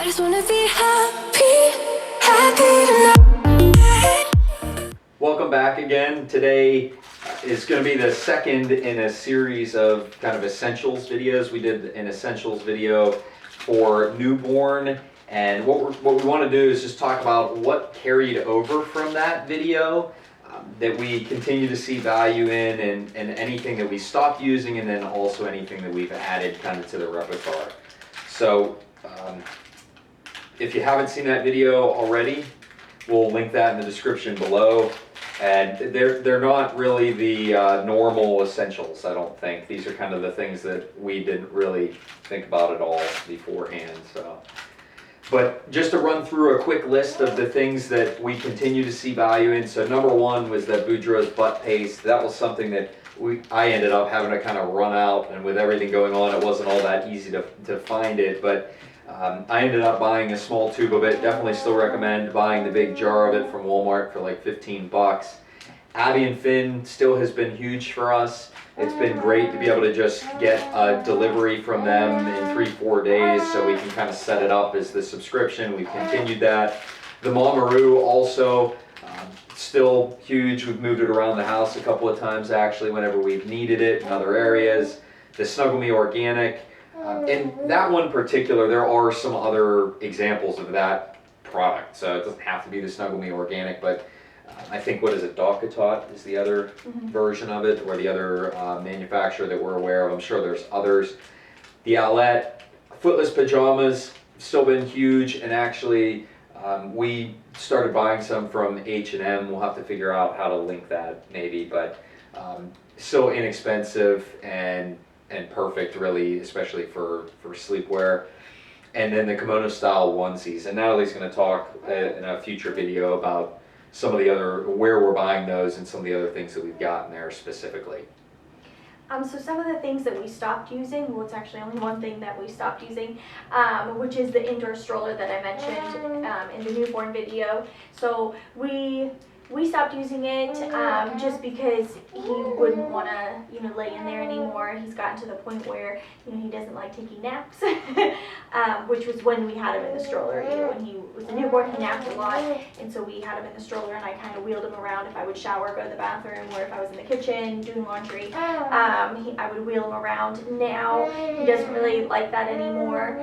I just wanna be happy tonight. Welcome back again. Today is going to be the second in a series of kind of essentials videos. We did an essentials video for newborn, and what we want to do is just talk about what carried over from that video that we continue to see value in, and anything that we stopped using, and then also anything that we've added kind of to the repertoire. So if you haven't seen that video already, we'll link that in the description below. And they're not really the normal essentials, I don't think. These are kind of the things that we didn't really think about at all beforehand. So, but just to run through a quick list of the things that we continue to see value in. So number one was that Boudreaux's butt paste. That was something that I ended up having to kind of run out, and with everything going on, it wasn't all that easy to find it. But I ended up buying a small tube of it. Definitely still recommend buying the big jar of it from Walmart for like 15 bucks. Abby and Finn still has been huge for us. It's been great to be able to just get a delivery from them in 3-4 days, so we can kind of set it up as the subscription. We've continued that. The Momaroo also still huge. We've moved it around the house a couple of times actually whenever we've needed it in other areas. The Snuggle Me Organic. In that one particular, there are some other examples of that product, so it doesn't have to be the Snuggle Me Organic, but I think, what is it, Docatot is the other version of it, or the other manufacturer that we're aware of. I'm sure there's others. The Owlette, footless pajamas, still been huge, and actually we started buying some from H&M. We'll have to figure out how to link that maybe, but still inexpensive and perfect, really, especially for sleepwear. And then the kimono style onesies, and Natalie's going to talk in a future video about some of the other, where we're buying those and some of the other things that we've gotten there specifically. So some of the things that we stopped using, well, it's actually only one thing that we stopped using, which is the indoor stroller that I mentioned in the newborn video. So we stopped using it just because he wouldn't want to, lay in there anymore. He's gotten to the point where, he doesn't like taking naps, which was when we had him in the stroller. When he was a newborn, he napped a lot, and so we had him in the stroller, and I kind of wheeled him around if I would shower, go to the bathroom, or if I was in the kitchen doing laundry. I would wheel him around. Now he doesn't really like that anymore,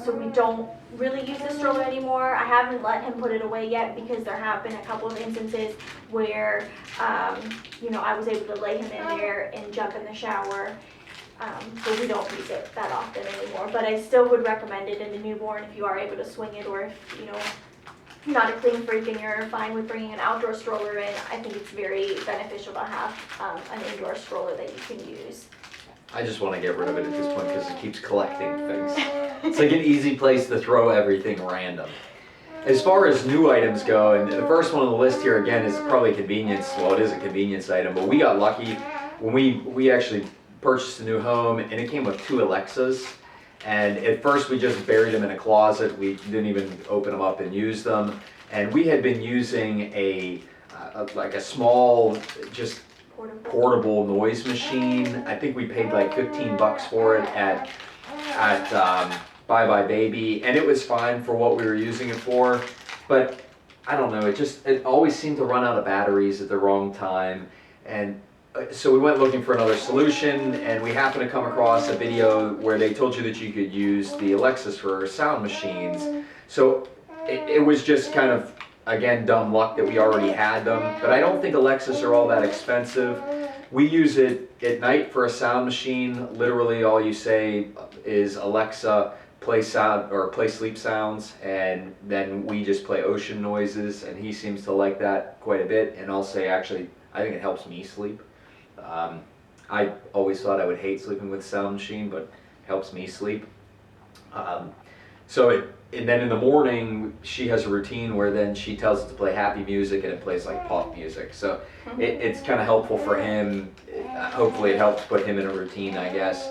so we don't really use the stroller anymore. I haven't let him put it away yet because there have been a couple of instances where I was able to lay him in there and jump in the shower, so we don't use it that often anymore. But I still would recommend it in the newborn if you are able to swing it, or if you're not a clean freak and you're fine with bringing an outdoor stroller in. I think it's very beneficial to have an indoor stroller that you can use. I just want to get rid of it at this point because it keeps collecting things. It's like an easy place to throw everything random. As far as new items go, and the first one on the list here again is probably convenience. Well, it is a convenience item, but we got lucky when we actually purchased a new home, and it came with 2 Alexas. And at first we just buried them in a closet. We didn't even open them up and use them. And we had been using like a small, just portable noise machine. I think we paid like 15 bucks for it at Bye Bye Baby, and it was fine for what we were using it for. But I don't know, it always seemed to run out of batteries at the wrong time. And so we went looking for another solution, and we happened to come across a video where they told you that you could use the Alexas for sound machines. So it was just kind of, again, dumb luck that we already had them. But I don't think Alexas are all that expensive. We use it at night for a sound machine. Literally all you say is, Alexa, play sound or play sleep sounds, and then we just play ocean noises, and he seems to like that quite a bit. And I'll say, actually, I think it helps me sleep. I always thought I would hate sleeping with a sound machine, but it helps me sleep. And then in the morning, she has a routine where then she tells it to play happy music, and it plays like pop music. So it's kind of helpful for him. Hopefully it helps put him in a routine, I guess.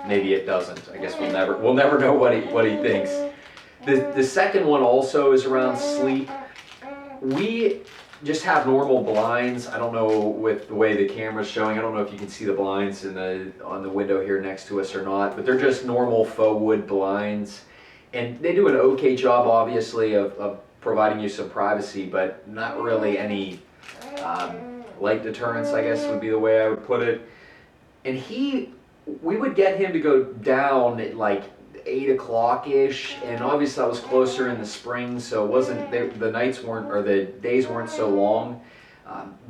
Maybe it doesn't. I guess we'll never know what he thinks. The second one also is around sleep. We just have normal blinds. I don't know, with the way the camera's showing, I don't know if you can see the blinds on the window here next to us or not, but they're just normal faux wood blinds. And they do an okay job, obviously, of providing you some privacy, but not really any light deterrence, I guess would be the way I would put it. And we would get him to go down at like 8 o'clock-ish, and obviously that was closer in the spring, so it wasn't, the nights weren't, or the days weren't so long.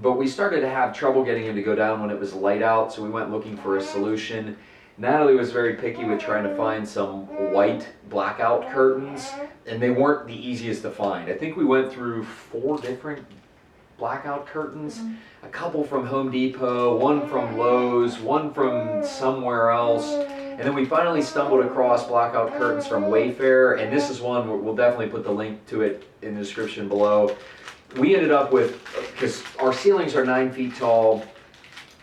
But we started to have trouble getting him to go down when it was light out, so we went looking for a solution. Natalie was very picky with trying to find some white blackout curtains, and they weren't the easiest to find. I think we went through 4 different blackout curtains, a couple from Home Depot, one from Lowe's, one from somewhere else, and then we finally stumbled across blackout curtains from Wayfair, and this is one, we'll definitely put the link to it in the description below. We ended up with, because our ceilings are 9 feet tall,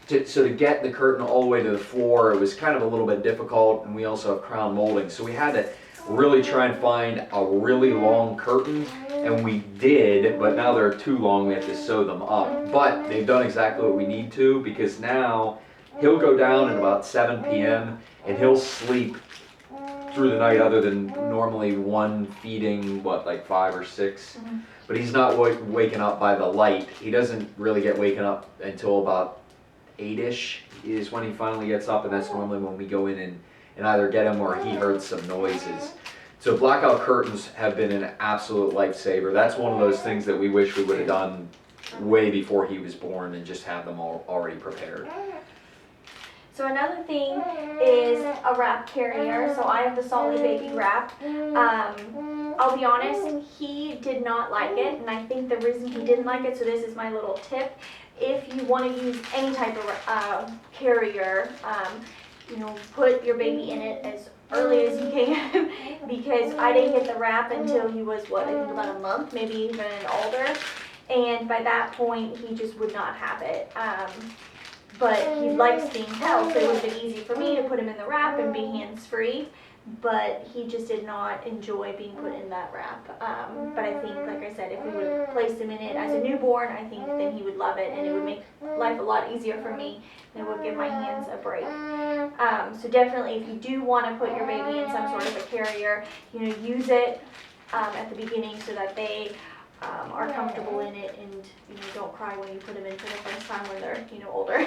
so to get the curtain all the way to the floor, it was kind of a little bit difficult, and we also have crown molding, so we had to really try and find a really long curtain, and we did, but now they're too long, we have to sew them up. But they've done exactly what we need to, because now he'll go down at about 7 p.m. and he'll sleep through the night, other than normally one feeding, like 5 or 6. But he's not waking up by the light. He doesn't really get waken up until about 8-ish is when he finally gets up, and that's normally when we go in and either get him or he heard some noises. So blackout curtains have been an absolute lifesaver. That's one of those things that we wish we would have done way before he was born, and just have them all already prepared. So another thing is a wrap carrier. So I have the Solid Baby wrap. I'll be honest, he did not like it, and I think the reason he didn't like it, so this is my little tip, if you want to use any type of carrier, put your baby in it as early as you can, because I didn't get the wrap until he was, I think about a month, maybe even older, and by that point he just would not have it. But he likes being held, so it would have been easy for me to put him in the wrap and be hands-free, but he just did not enjoy being put in that wrap. But I think, like I said, if we would have placed him in it as a newborn, I think then he would love it, and it would make life a lot easier for me, and it would give my hands a break. So definitely, if you do want to put your baby in some sort of a carrier, use it at the beginning so that they are comfortable in it, and don't cry when you put them in for the first time when they're older.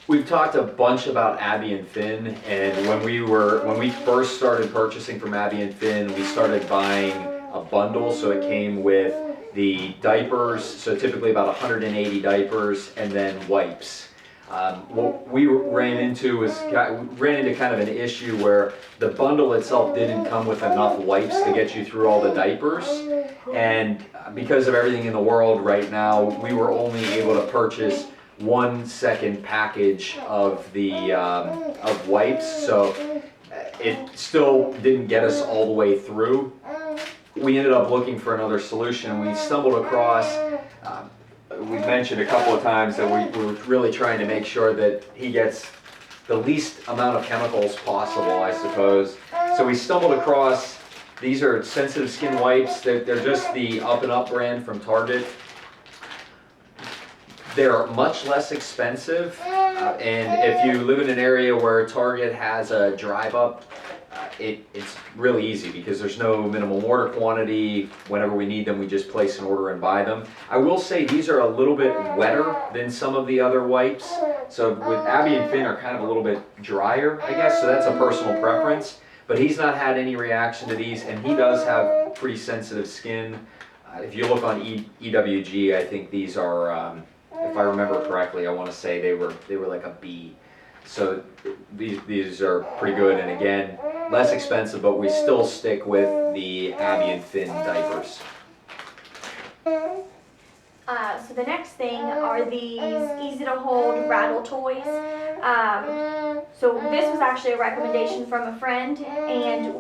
We've talked a bunch about Abby and Finn, and when we first started purchasing from Abby and Finn, we started buying a bundle. So it came with the diapers, so typically about 180 diapers, and then wipes. What we ran into kind of an issue where the bundle itself didn't come with enough wipes to get you through all the diapers, and because of everything in the world right now, we were only able to purchase 1 second package of the of wipes, so it still didn't get us all the way through. We ended up looking for another solution. We stumbled across, we've mentioned a couple of times that we were really trying to make sure that he gets the least amount of chemicals possible, I suppose. So we stumbled across, these are sensitive skin wipes. They're just the Up and Up brand from Target. They're much less expensive, and if you live in an area where Target has a drive up, it's really easy because there's no minimum order quantity. Whenever we need them, we just place an order and buy them. I will say these are a little bit wetter than some of the other wipes. So with Abby and Finn are kind of a little bit drier, I guess, so that's a personal preference. But he's not had any reaction to these, and he does have pretty sensitive skin. If you look on EWG, I think these are, if I remember correctly, I want to say they were like a B. So these are pretty good, and again, less expensive, but we still stick with the Abby and Finn diapers. So the next thing are these easy to hold rattle toys. So this was actually a recommendation from a friend, and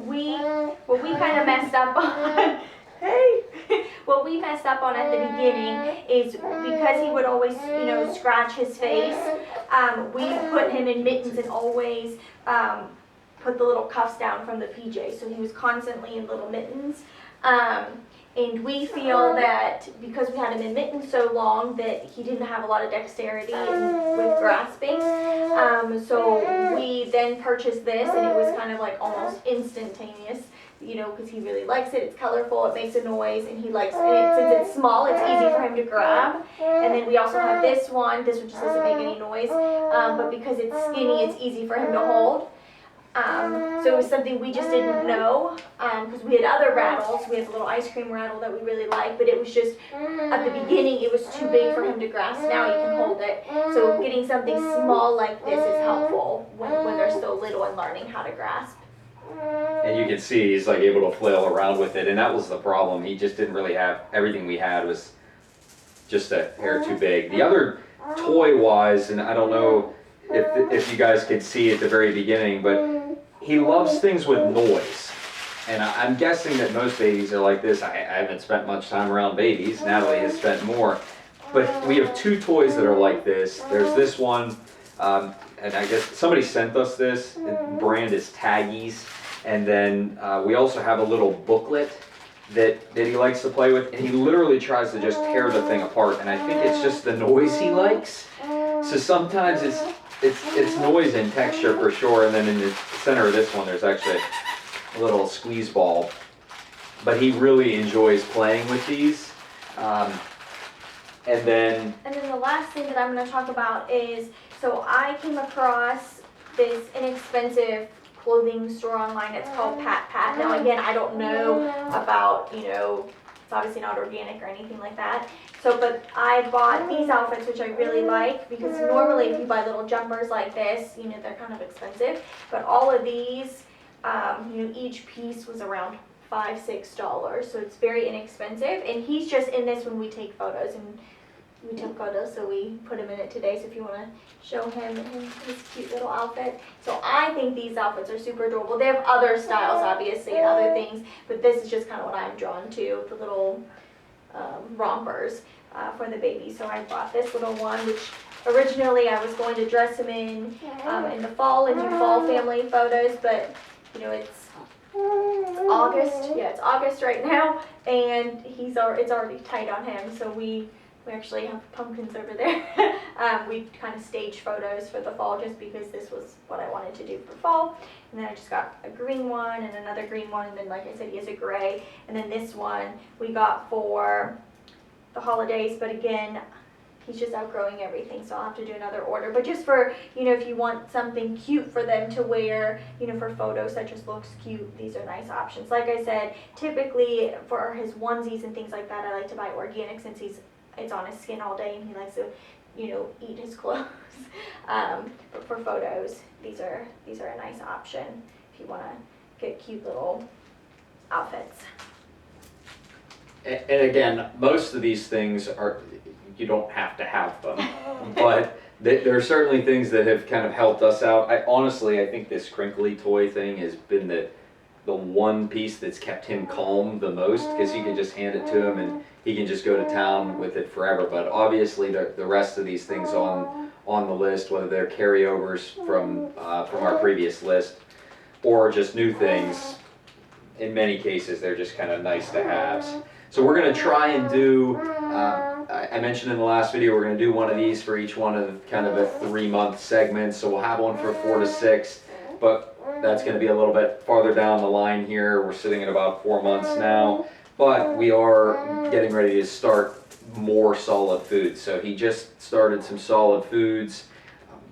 what we kind of messed up on, what we messed up on at the beginning is because he would always, scratch his face, we put him in mittens and always put the little cuffs down from the PJ, so he was constantly in little mittens. And we feel that because we had him in mittens so long that he didn't have a lot of dexterity with grasping. So we then purchased this, and it was kind of like almost instantaneous, you know, because he really likes it. It's colorful, it makes a noise, and he likes it. Since it's small, it's easy for him to grab. And then we also have this one just doesn't make any noise, but because it's skinny, it's easy for him to hold. So it was something we just didn't know, because we had other rattles. We had a little ice cream rattle that we really liked, but it was just, at the beginning, it was too big for him to grasp. Now he can hold it. So getting something small like this is helpful when they're still little and learning how to grasp. And you can see he's like able to flail around with it, and that was the problem. He just didn't really have, everything we had was just a hair too big. The other toy-wise, and I don't know if you guys could see at the very beginning, but he loves things with noise. And I'm guessing that most babies are like this. I haven't spent much time around babies. Natalie has spent more. But we have two toys that are like this. There's this one, and I guess somebody sent us this. The brand is Taggies. And then we also have a little booklet that he likes to play with. And he literally tries to just tear the thing apart. And I think it's just the noise he likes. So sometimes it's noise and texture for sure. And then in the center of this one, there's actually a little squeeze ball. But he really enjoys playing with these. And then the last thing that I'm going to talk about is, so I came across this inexpensive clothing store online. It's called Pat. Now again, I don't know about, you know, it's obviously not organic or anything like that. So, but I bought these outfits, which I really like, because normally if you buy little jumpers like this, you know, they're kind of expensive. But all of these, you know, each piece was around $5-6, so it's very inexpensive. And he's just in this when we take photos, and we took photos, so we put him in it today. So if you want to show him his cute little outfit. So I think these outfits are super adorable. They have other styles, obviously, and other things, but this is just kind of what I'm drawn to, the little rompers for the baby. So I bought this little one, which originally I was going to dress him in the fall and do fall family photos, but you know, it's August. Yeah, it's August right now, and it's already tight on him. So we actually have pumpkins over there. We kind of staged photos for the fall just because this was what I wanted to do for fall. And then I just got a green one and another green one, and then like I said, he has a gray. And then this one we got for the holidays, but again, he's just outgrowing everything, so I'll have to do another order. But just for, you know, if you want something cute for them to wear, you know, for photos that just looks cute, these are nice options. Like I said, typically for his onesies and things like that, I like to buy organic since it's on his skin all day and he likes to, you know, eat his clothes. But for photos, these are a nice option if you want to get cute little outfits. And again, most of these things are, you don't have to have them, but there are certainly things that have kind of helped us out. I think this crinkly toy thing has been the one piece that's kept him calm the most, because you can just hand it to him and he can just go to town with it forever. But obviously the rest of these things on the list, whether they're carryovers from our previous list or just new things, in many cases they're just kind of nice to haves. So we're going to try and do, I mentioned in the last video, we're going to do one of these for each one of kind of a 3-month segment. So we'll have one for 4 to 6, but that's going to be a little bit farther down the line here. We're sitting at about 4 months now, but we are getting ready to start more solid foods. So he just started some solid foods.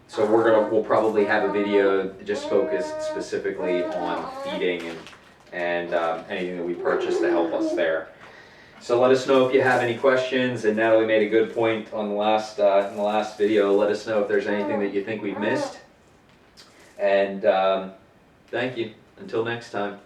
So we'll probably have a video just focused specifically on feeding and anything that we purchased to help us there. So let us know if you have any questions, and Natalie made a good point on the last in the last video. Let us know if there's anything that you think we've missed. And thank you. Until next time.